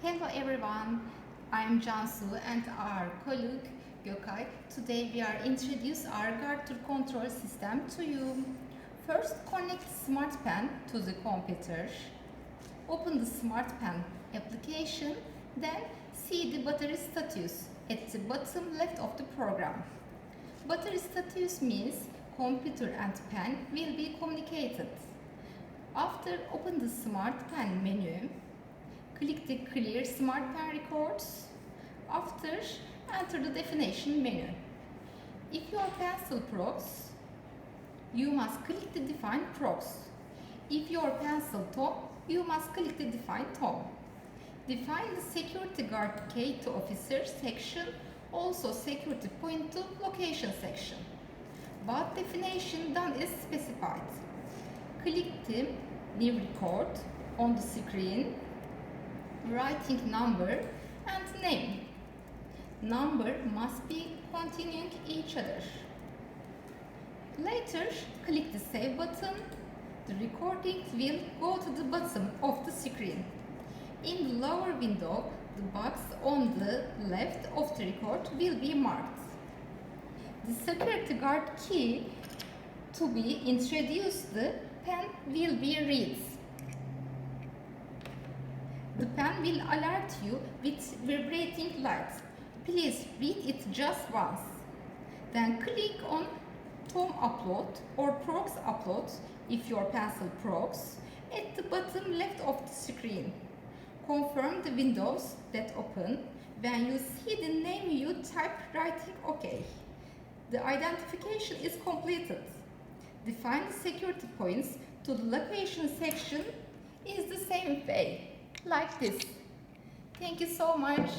Hello everyone, I am Cansu and our colleague Gökay. Today we are introduce our garter control system to you. First connect Smartpen to the computer. Open the Smartpen application, then see the battery status at the bottom left of the program. Battery status means computer and pen will be communicated. After open the Smartpen menu, click the Clear Smartpen Records. After, enter the definition menu. If your pencil procs, you must click the Define Procs. If your pencil tone, you must click the Define Tone. Define the Security Guard Key to Officer section, also Security Point to Location section. What definition done is specified. Click the New Record on the screen, writing number and name. Number must be continuing each other. Later, click the Save button. The recording will go to the bottom of the screen. In the lower window, the box on the left of the record will be marked. The security guard key to be introduced, the pen will be read. The pen will alert you with vibrating light. Please read it just once. Then click on Tone Upload or Procs Upload if your pencil procs at the bottom left of the screen. Confirm the windows that open. When you see the name you type writing OK. The identification is completed. Define the security points to the location section is the same way. Like this. Thank you so much.